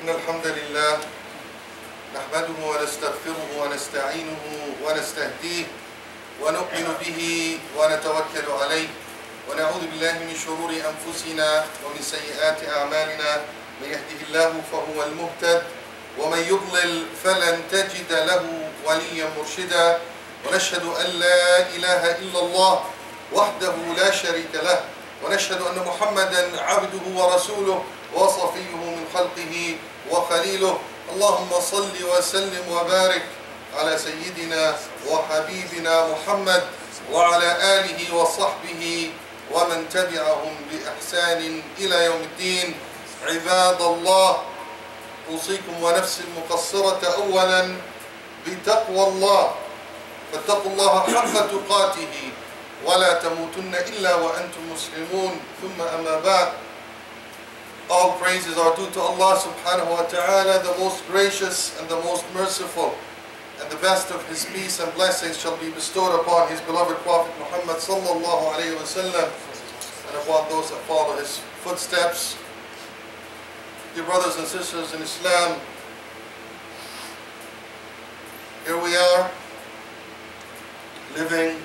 إن الحمد لله نحمده ونستغفره ونستعينه ونستهديه ونؤمن به ونتوكل عليه ونعوذ بالله من شرور أنفسنا ومن سيئات أعمالنا من يهده الله فهو المهتد ومن يضلل فلن تجد له وليا مرشدا ونشهد أن لا إله إلا الله وحده لا شريك له ونشهد أن محمدا عبده ورسوله وصفيه من خلقه وخليله اللهم صل وسلم وبارك على سيدنا وحبيبنا محمد وعلى آله وصحبه ومن تبعهم بإحسان إلى يوم الدين. عباد الله، أوصيكم ونفسي المقصرة أولا بتقوى الله، فاتقوا الله حق تقاته ولا تموتن إلا وأنتم مسلمون. ثم أما بعد. All praises are due to Allah subhanahu wa ta'ala, the most gracious and the most merciful, and the best of His peace and blessings shall be bestowed upon His beloved Prophet Muhammad sallallahu alayhi wa sallam and upon those that follow his footsteps. Dear brothers and sisters in Islam, here we are living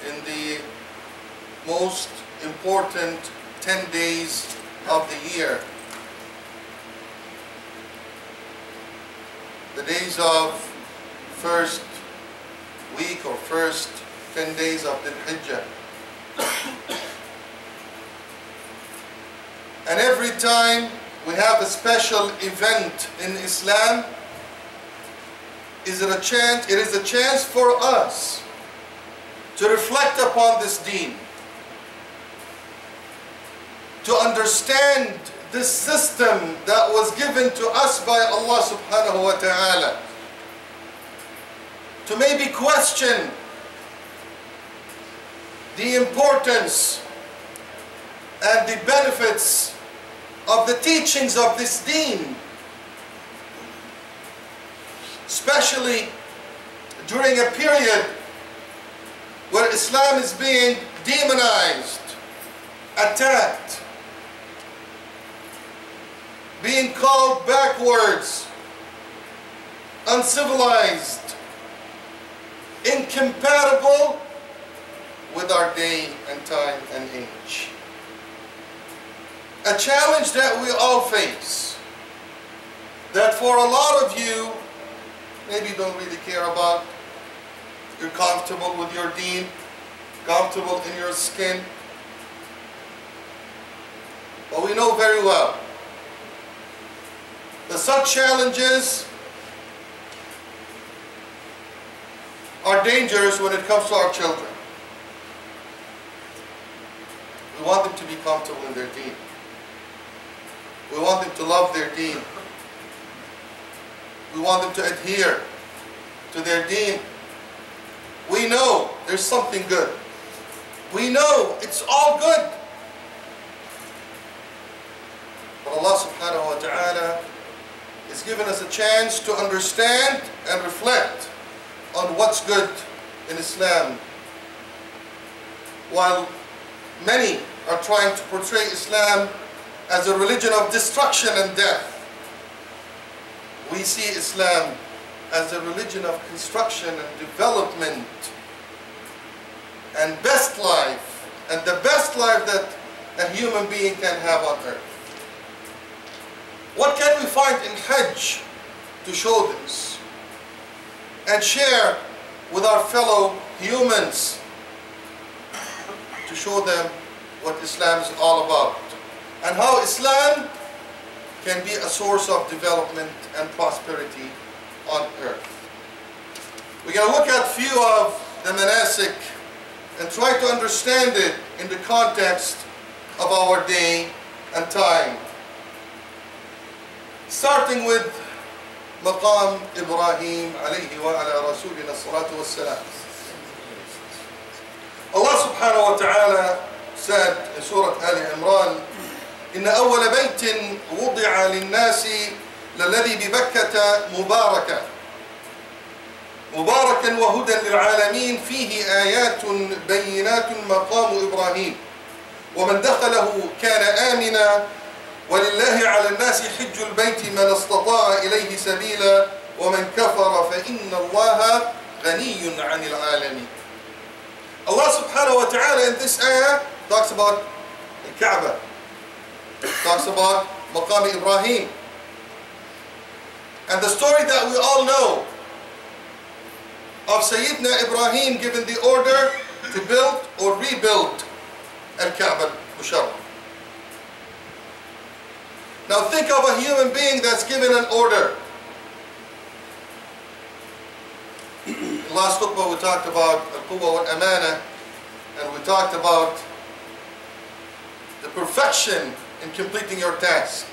in the most important 10 days of the year. The days of first week or first 10 days of the Hajj. And every time we have a special event in Islam, it is a chance for us to reflect upon this deen, to understand this system that was given to us by Allah subhanahu wa ta'ala, to maybe question the importance and the benefits of the teachings of this deen, especially during a period where Islam is being demonized, attacked, being called backwards, uncivilized, incompatible with our day and time and age. A challenge that we all face, that for a lot of you maybe don't really care about. You're comfortable with your deen, comfortable in your skin. But we know very well that such challenges are dangerous when it comes to our children. We want them to be comfortable in their deen. We want them to love their deen. We want them to adhere to their deen. We know there's something good. We know it's all good. But Allah subhanahu wa ta'ala has given us a chance to understand and reflect on what's good in Islam. While many are trying to portray Islam as a religion of destruction and death, we see Islam as a religion of construction and development and best life, and the best life that a human being can have on earth. What can we find in Hajj to show this and share with our fellow humans to show them what Islam is all about and how Islam can be a source of development and prosperity on earth? We're going to look at a few of the manasik and try to understand it in the context of our day and time. Starting with Maqam Ibrahim alayhi wa ala rasulina salatu wassalam. Allah subhanahu wa ta'ala said in Surah Ali Imran, إن أول بيت وضع للناس للذي ببكة مباركا وهدى للعالمين فيه آيات بينات مقام إبراهيم ومن دخله كان آمنا وَلِلَّهِ عَلَى النَّاسِ حِجُّ الْبَيْتِ مَنْ اسْتَطَاعَ إِلَيْهِ سَبِيلًا وَمَنْ كَفَرَ فَإِنَّ اللَّهَ غَنِيٌّ عَنِ الْعَالَمِينَ. Allah subhanahu wa ta'ala in this ayah talks about the Kaaba, talks about Maqam Ibrahim. And the story that we all know of Sayyidina Ibrahim giving the order to build or rebuild Al-Kaaba Musharraf. Now think of a human being that's given an order. Last khutbah we talked about Al-Quwwa wal-Amana, and we talked about the perfection in completing your task.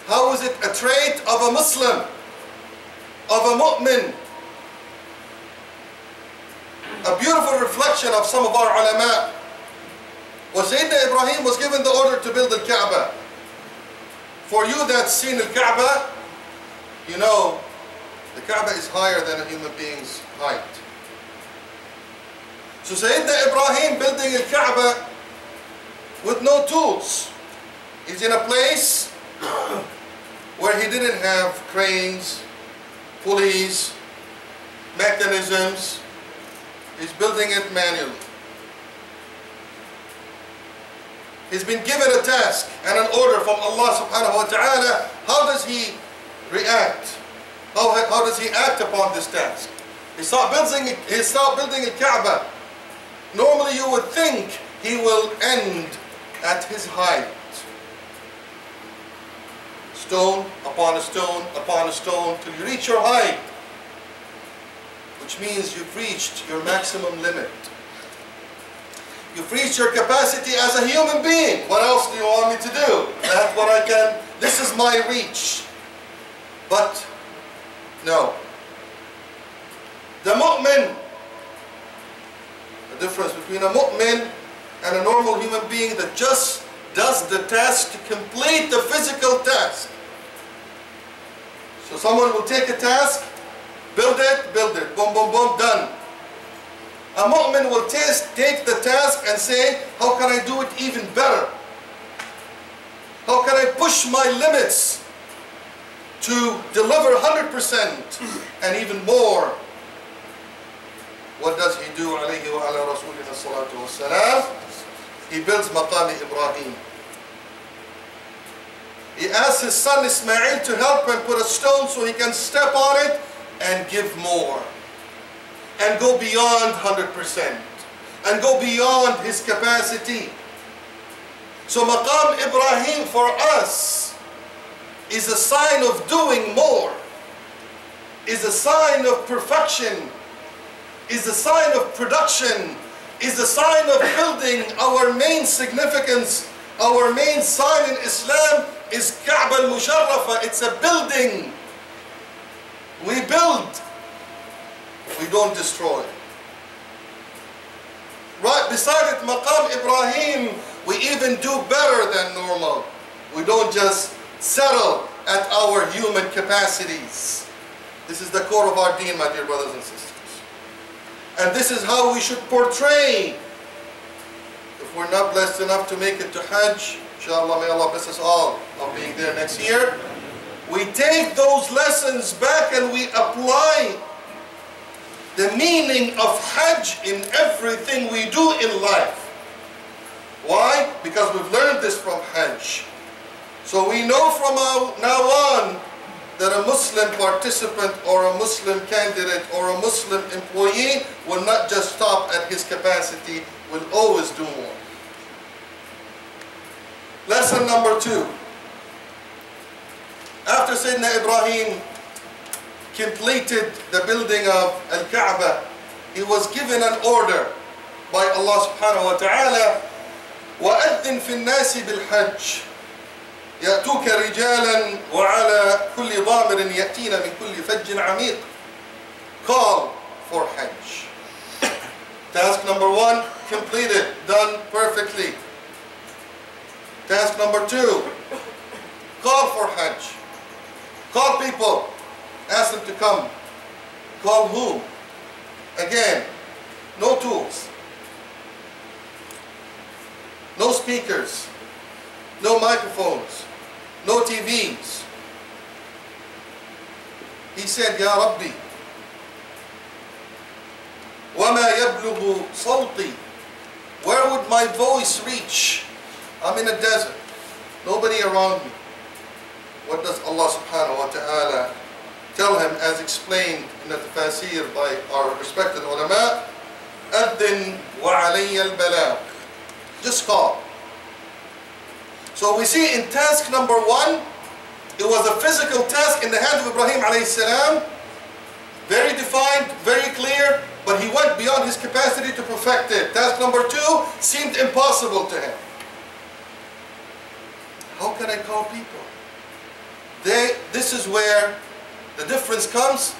How is it a trait of a Muslim, of a mu'min? A beautiful reflection of some of our ulama. Well, Sayyidina Ibrahim was given the order to build the Kaaba. For you that's seen the Kaaba, you know the Kaaba is higher than a human being's height. So Sayyidina Ibrahim building the Kaaba with no tools. He's in a place where he didn't have cranes, pulleys, mechanisms. He's building it manually. He's been given a task and an order from Allah subhanahu wa ta'ala. How does he react? How does he act upon this task? He starts building a Kaaba. Normally you would think he will end at his height. Stone upon a stone upon a stone till you reach your height, which means you've reached your maximum limit. You've reached your capacity as a human being. What else do you want me to do? That's what I can, this is my reach. But no. The mu'min, the difference between a mu'min and a normal human being that just does the task to complete the physical task. So someone will take a task, build it, boom, boom, boom, done. A mu'min will take the task and say, how can I do it even better? How can I push my limits to deliver 100% and even more? What does he do? Alayhi wa ala rasulina salatu wassalam. He builds Maqam Ibrahim. He asks his son Ismail to help him put a stone so he can step on it and give more. And go beyond 100%. And go beyond his capacity. So Maqam Ibrahim for us is a sign of doing more. Is a sign of perfection. Is a sign of production. Is a sign of building. Our main significance, our main sign in Islam is Kaaba al-Musharrafa. It's a building. We build. We don't destroy. Right beside it, Maqam Ibrahim, we even do better than normal. We don't just settle at our human capacities. This is the core of our deen, my dear brothers and sisters. And this is how we should portray. If we're not blessed enough to make it to Hajj, inshallah, may Allah bless us all of being there next year. We take those lessons back and we apply the meaning of Hajj in everything we do in life. Why? Because we've learned this from Hajj. So we know from now on that a Muslim participant or a Muslim candidate or a Muslim employee will not just stop at his capacity, will always do more. Lesson number 2. After Sayyidina Ibrahim completed the building of Al-Kaaba, he was given an order by Allah subhanahu wa ta'ala, وَأَذِّن فِي النَّاسِ بِالْحَجِّ يَأْتُوكَ رِجَالًا وَعَلَى كُلِّ ضَامِرٍ يَأْتِينَ مِنْ كُلِّ فَجٍّ عَمِيقٍ. Call for Hajj. Task number 1, completed, done perfectly. Task number 2, call for Hajj. Call people. Ask them to come. Call whom? Again, no tools. No speakers. no microphones, no TVs. He said, Ya Rabbi, وَمَا يَبْلُغُ صَوْتِي. Where would my voice reach? I'm in a desert, nobody around me. What does Allah subhanahu wa ta'ala tell him, as explained in the tafasir by our respected ulama? أَذِّن وَعَلَيَّ الْبَلَاغ. Just call. So we see in task number 1, it was a physical task in the hand of Ibrahim alayhi salam, very defined, very clear, but he went beyond his capacity to perfect it. Task number 2 seemed impossible to him. How can I call people? This is where the difference comes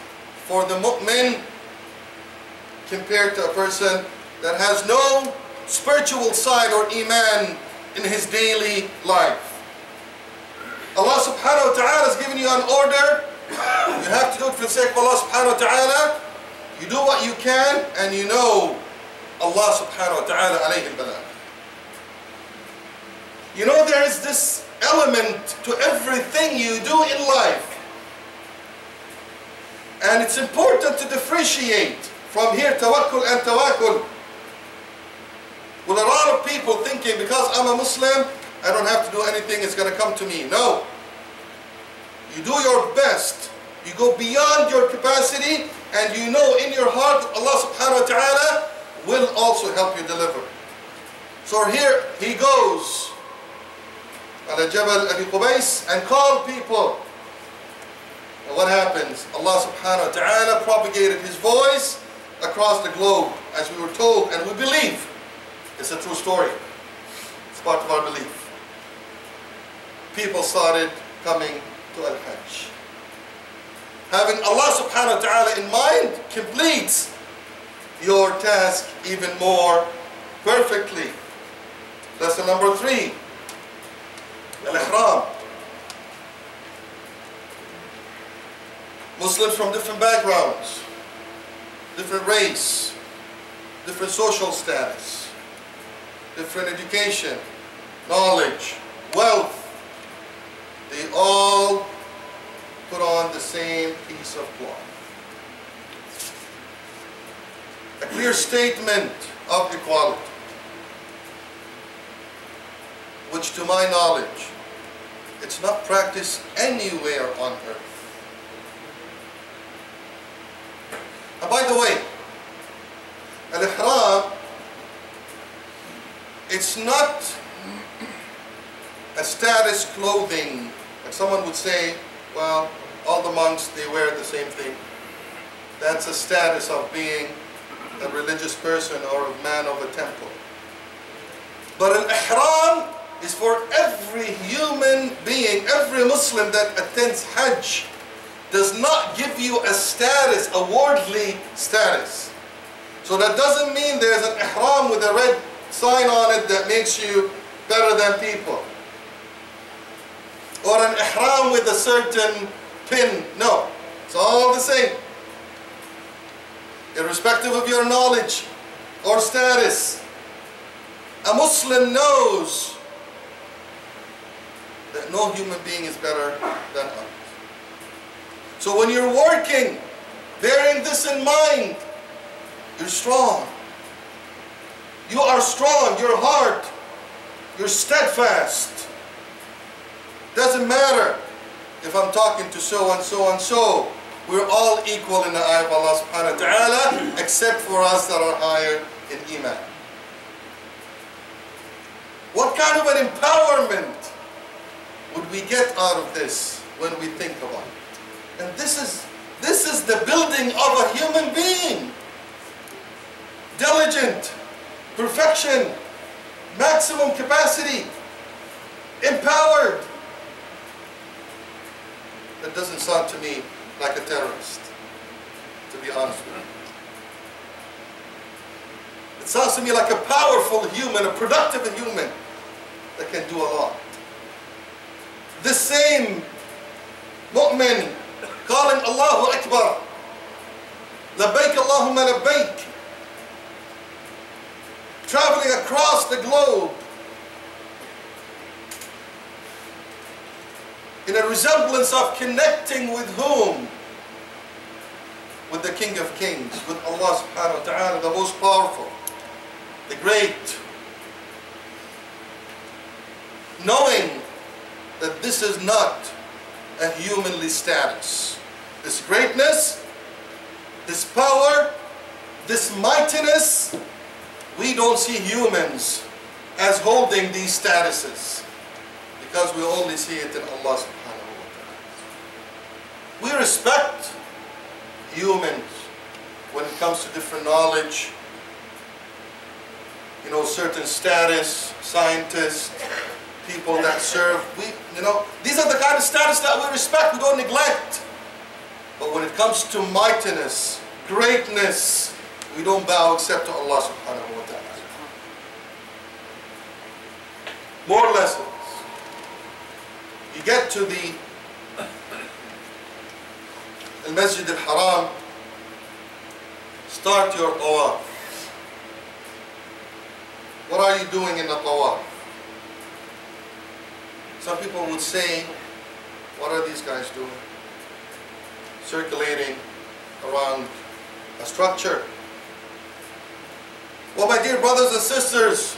for the mu'min compared to a person that has no spiritual side or iman in his daily life. Allah subhanahu wa ta'ala has given you an order. You have to do it for the sake of Allah subhanahu wa ta'ala. You do what you can, and you know Allah subhanahu wa ta'ala alayhi al-balagh. You know, there is this element to everything you do in life. And it's important to differentiate from here tawakkul and tawakkul. With a lot of people thinking, because I'm a Muslim, I don't have to do anything, it's going to come to me. No. You do your best. You go beyond your capacity, and you know in your heart Allah subhanahu wa ta'ala will also help you deliver. So here he goes على جبل أبي قبيس and called people. And what happens? Allah subhanahu wa ta'ala propagated his voice across the globe, as we were told, and we believe it's a true story. It's part of our belief. People started coming to Al-Hajj. Having Allah subhanahu wa ta'ala in mind completes your task even more perfectly. Lesson number 3. Al-Ihram. Muslims from different backgrounds, different race, different social status, different education, knowledge, wealth, they all put on the same piece of cloth. A clear statement of equality, which to my knowledge, it's not practiced anywhere on earth. And by the way, Al-Ihram, it's not a status clothing. Like someone would say, well, all the monks, they wear the same thing. That's a status of being a religious person or a man of a temple. But Al-Ihram is for every human being. Every Muslim that attends Hajj does not give you a status, a worldly status. So that doesn't mean there's an ihram with a red sign on it that makes you better than people. Or an ihram with a certain pin. No, it's all the same. Irrespective of your knowledge or status, a Muslim knows that no human being is better than others. So when you're working, bearing this in mind, you're strong. You are strong, your heart, you're steadfast. Doesn't matter if I'm talking to so and so and so. We're all equal in the eye of Allah subhanahu wa ta'ala, except for us that are higher in Iman. What kind of an empowerment would we get out of this when we think about it? And this is the building of a human being. Diligent, perfection, maximum capacity, empowered. That doesn't sound to me like a terrorist, to be honest with you. It sounds to me like a powerful human, a productive human that can do a lot. The same mu'min calling Allahu Akbar, Labbaik Allahumma Labbaik, traveling across the globe, in a resemblance of connecting with whom? With the King of Kings, with Allah subhanahu wa ta'ala, the most powerful, the great. Knowing that this is not a humanly status. This greatness, this power, this mightiness, we don't see humans as holding these statuses, because we only see it in Allah subhanahu wa ta'ala. We respect humans when it comes to different knowledge, certain status, scientists, people that serve. These are the kind of status that we respect, we don't neglect. But when it comes to mightiness, greatness, we don't bow except to Allah subhanahu wa ta'ala. More lessons. You get to the Masjid al-Haram, start your tawaf. What are you doing in the tawaf? Some people would say, what are these guys doing? Circulating around a structure. Well, my dear brothers and sisters,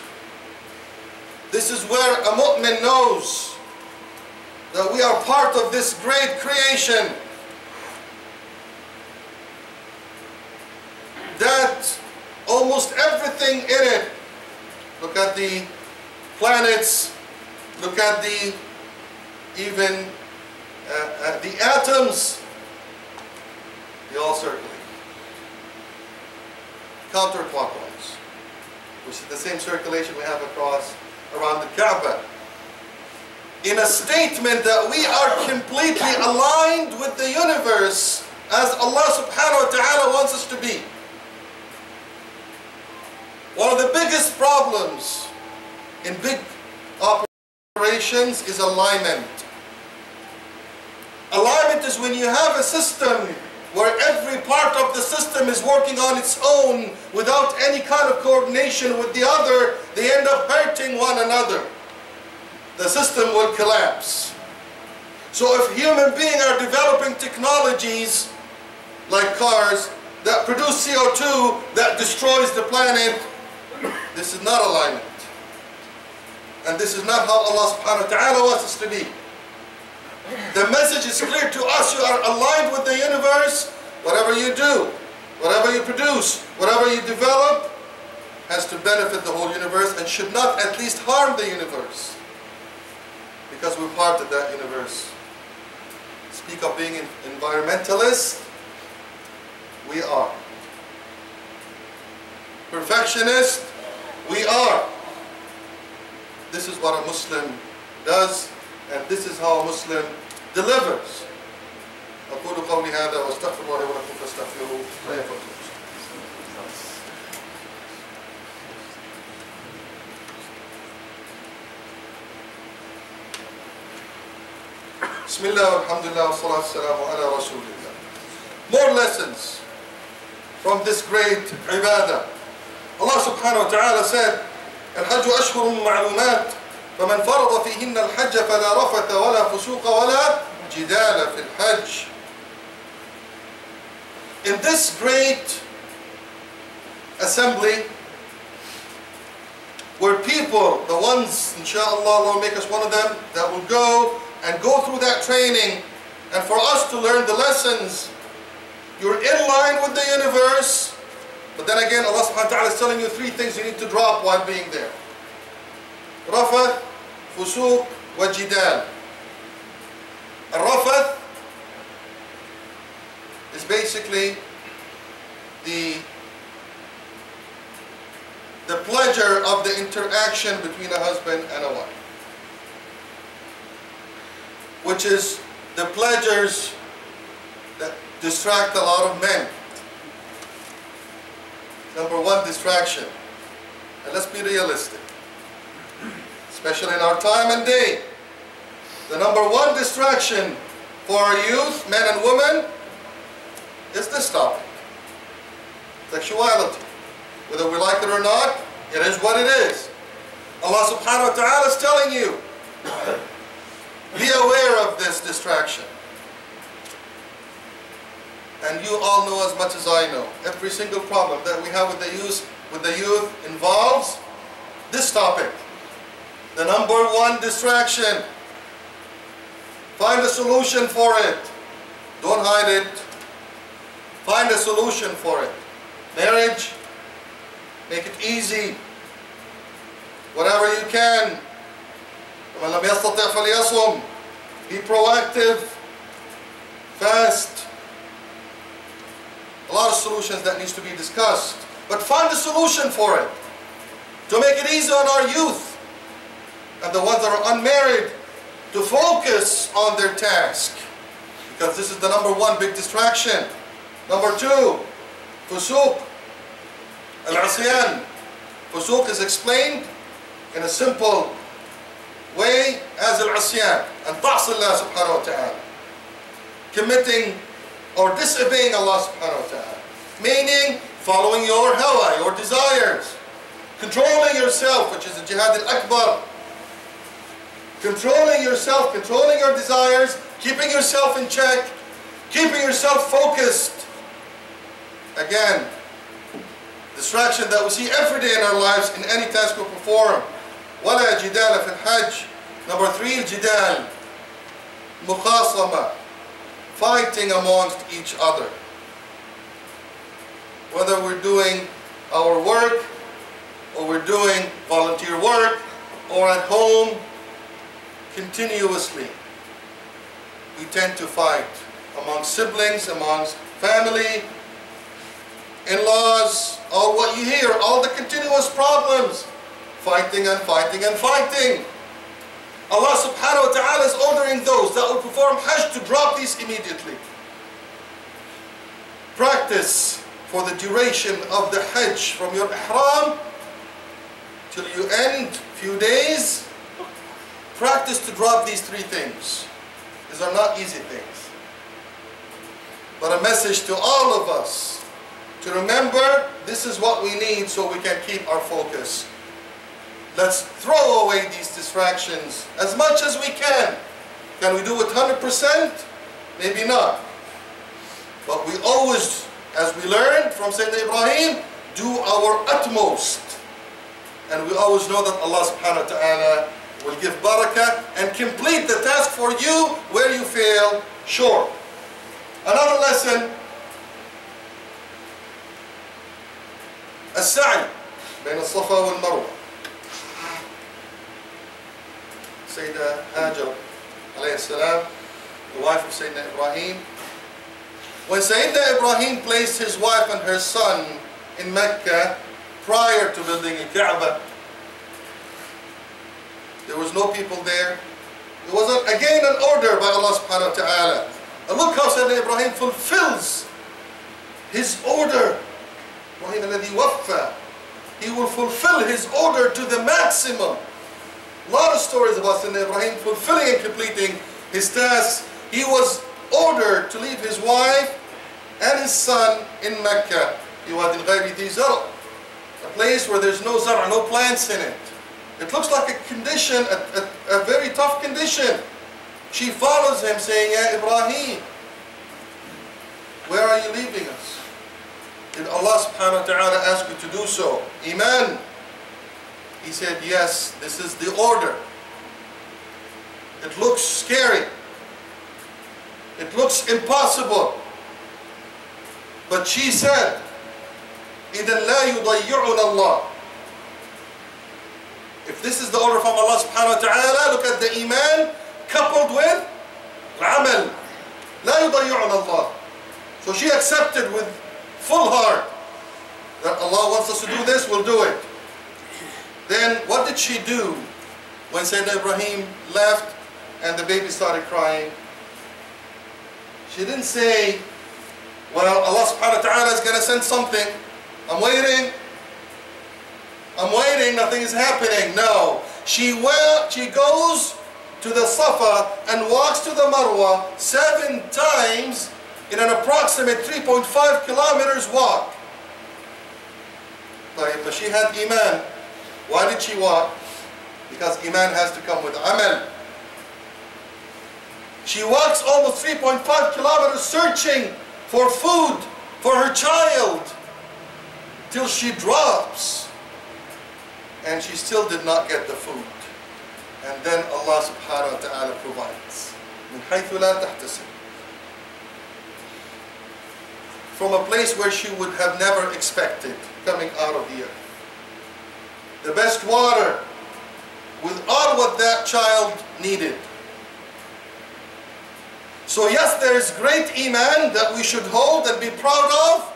this is where a mu'min knows that we are part of this great creation, that almost everything in it, look at the planets, look at the atoms, they all circulate counterclockwise, which is the same circulation we have around the Kaaba, in a statement that we are completely aligned with the universe as Allah subhanahu wa ta'ala wants us to be. One of the biggest problems in big operations is alignment. Alignment is when you have a system where every part of the system is working on its own without any kind of coordination with the other. They end up hurting one another. The system will collapse. So if human beings are developing technologies like cars that produce CO2 that destroys the planet, this is not alignment. And this is not how Allah subhanahu wa ta'ala wants us to be. The message is clear to us. You are aligned with the universe. Whatever you do, whatever you produce, whatever you develop has to benefit the whole universe and should not at least harm the universe, because we're part of that universe. Speak of being an environmentalist, we are. Perfectionist, we are. This is what a Muslim does, and this is how a Muslim delivers. أقول قولي هذا واستغفر الله ولكم فاستغفروه لا يغفر لكم. بسم الله والحمد لله والصلاة والسلام على رسول الله. More lessons from this great ibadah. Allah subhanahu wa ta'ala said, الحج أشهر معلومات فمن فرض فيهن الحج فلا رفث ولا فسوق ولا جدال في الحج. In this great assembly, where people, the ones, inshallah, Allah will make us one of them, that will go and go through that training, and for us to learn the lessons, you're in line with the universe, but then again, Allah subhanahu wa ta'ala is telling you three things you need to drop while being there. Rafath, fusuq, wa jidal. Rafath is basically the pleasure of the interaction between a husband and a wife, which is the pleasures that distract a lot of men. Number one distraction, and let's be realistic, especially in our time and day, the number one distraction for our youth, men and women, is this topic: sexuality. Whether we like it or not, it is what it is. Allah subhanahu wa ta'ala is telling you, be aware of this strongest distraction. And you all know as much as I know, every single problem that we have with the youth involves this topic. The number one distraction. Find a solution for it. Don't hide it. Find a solution for it. Marriage, make it easy. Whatever you can. وَمَنْ لَمْ يَسْتَطِعْ فَلْيَصُمْ. Be proactive. Fast. A lot of solutions that needs to be discussed. But find a solution for it. To make it easy on our youth. And the ones that are unmarried. To focus on their task. Because this is the number one big distraction. Number two, fusuq. Al-asyan. Fusuq is explained in a simple way as al-asyan. And ta'asi Allah subhanahu wa ta'ala. Committing or disobeying Allah subhanahu wa ta'ala. Meaning following your hawa, your desires. Controlling yourself, which is the jihad al-akbar. Controlling yourself, controlling your desires, keeping yourself in check, keeping yourself focused. Again, distraction that we see every day in our lives in any task we perform. وَلَا جِدَالَ فِي الْحَجِّ. Number three, jidal. Mukhasama. Fighting amongst each other. Whether we're doing our work, or we're doing volunteer work, or at home, continuously, we tend to fight among siblings, amongst family, in-laws, all what you hear, all the continuous problems, fighting and fighting and fighting. Allah subhanahu wa ta'ala is ordering those that will perform Hajj to drop these immediately. Practice for the duration of the Hajj from your ihram till you end, few days. Practice to drop these three things. These are not easy things. But a message to all of us to remember this is what we need so we can keep our focus. Let's throw away these distractions as much as we can. Can we do it 100%? Maybe not. But we always, as we learned from Sayyidina Ibrahim, do our utmost. And we always know that Allah subhanahu wa ta'ala will give barakah and complete the task for you where you fail short. Another lesson, السعي بين الصفا والمروة. Sayyida Hajar alayhi salam, the wife of Sayyidina Ibrahim. When Sayyidina Ibrahim placed his wife and her son in Mecca prior to building a Kaaba, there was no people there. It was again an order by Allah subhanahu wa ta'ala. And look how Sayyidina Ibrahim fulfills his order. Ibrahim alladhi waffa. He will fulfill his order to the maximum. A lot of stories about Sayyidina Ibrahim fulfilling and completing his tasks. He was ordered to leave his wife and his son in Mecca. A place where there's no zara, no plants in it. It looks like a condition, a very tough condition. She follows him saying, Ya Ibrahim, where are you leaving us? Did Allah subhanahu wa ta'ala ask you to do so? Iman. He said, yes, this is the order. It looks scary. It looks impossible. But she said, إِذَنْ لَا يُضَيِّعُنَ اللَّهِ. If this is the order from Allah subhanahu wa ta'ala, look at the iman coupled with al-amal. لَا يُضَيِّعُنَ اللَّهِ. So she accepted with full heart that Allah wants us to do this, we'll do it. Then what did she do when Sayyidina Ibrahim left and the baby started crying? She didn't say, well, Allah subhanahu wa ta'ala is going to send something. I'm waiting, nothing is happening. No. She goes to the Safa and walks to the Marwa 7 times in an approximate 3.5 kilometers walk. But she had iman. Why did she walk? Because iman has to come with amal. She walks almost 3.5 kilometers searching for food for her child till she drops, and she still did not get the food. And then Allah subhanahu wa ta'ala provides. من حيث لا تحتسب. From a place where she would have never expected, coming out of the earth. The best water, with all what that child needed. So yes, there is great iman that we should hold and be proud of,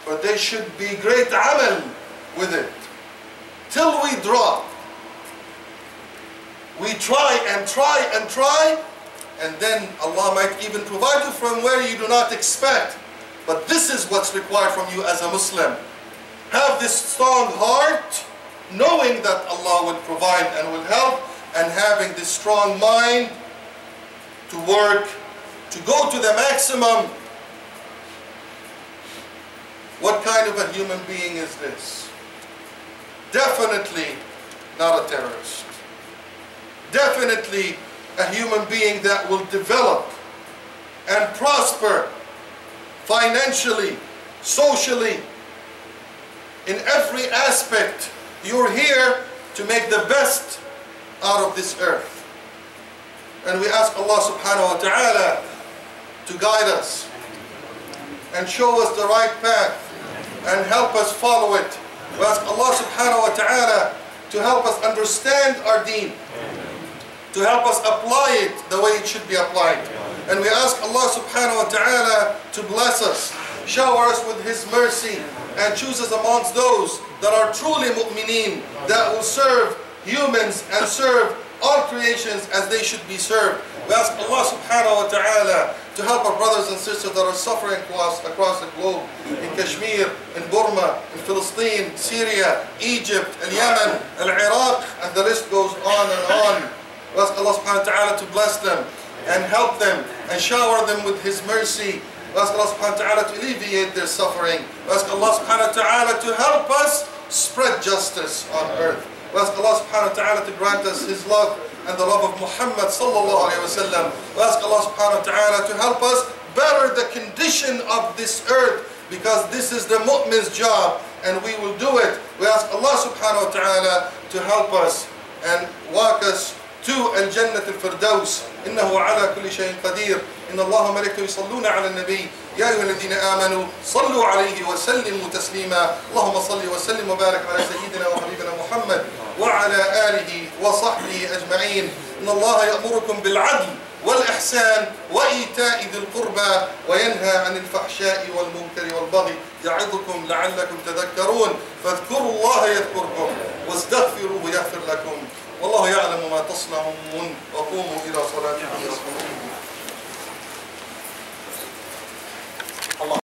but there should be great amal with it. Till we drop. We try and try and try, and then Allah might even provide you from where you do not expect. But this is what's required from you as a Muslim. Have this strong heart, knowing that Allah will provide and will help, and having this strong mind to work, to go to the maximum. What kind of a human being is this? Definitely not a terrorist. Definitely a human being that will develop and prosper financially, socially, in every aspect. You're here to make the best out of this earth. And we ask Allah subhanahu wa ta'ala to guide us and show us the right path and help us follow it. We ask Allah subhanahu wa ta'ala to help us understand our deen, to help us apply it the way it should be applied. And we ask Allah subhanahu wa ta'ala to bless us, shower us with His mercy, and choose us amongst those that are truly mu'mineen, that will serve humans and serve all creations as they should be served. We ask Allah subhanahu wa ta'ala to help our brothers and sisters that are suffering across the globe, in Kashmir, in Burma, in Palestine, Syria, Egypt, and Yemen, and Iraq, and the list goes on and on. We ask Allah subhanahu wa ta'ala to bless them and help them and shower them with His mercy. We ask Allah subhanahu wa ta'ala to alleviate their suffering. We ask Allah subhanahu wa ta'ala to help us spread justice on earth. We ask Allah subhanahu wa ta'ala to grant us His love and the love of Muhammad sallallahu alayhi wa sallam. We ask Allah subhanahu wa ta'ala to help us better the condition of this earth, because this is the mu'min's job and we will do it. We ask Allah subhanahu wa ta'ala to help us and walk us to الجنة الفردوس إنه على كل شيء قدير إن الله وملائكته يصلون على النبي يا أيها الذين آمنوا صلوا عليه وسلموا تسليما اللهم صل وسلم وبارك على سيدنا وحبيبنا محمد وعلى آله وصحبه أجمعين إن الله يأمركم بالعدل والإحسان وإيتاء ذي القربى وينهى عن الفحشاء والمنكر والبغي يعظكم لعلكم تذكرون فاذكروا الله يذكركم واستغفروه يغفر لكم والله يعلم ما تصنعون وقوموا إلى صلاتكم يرحمكم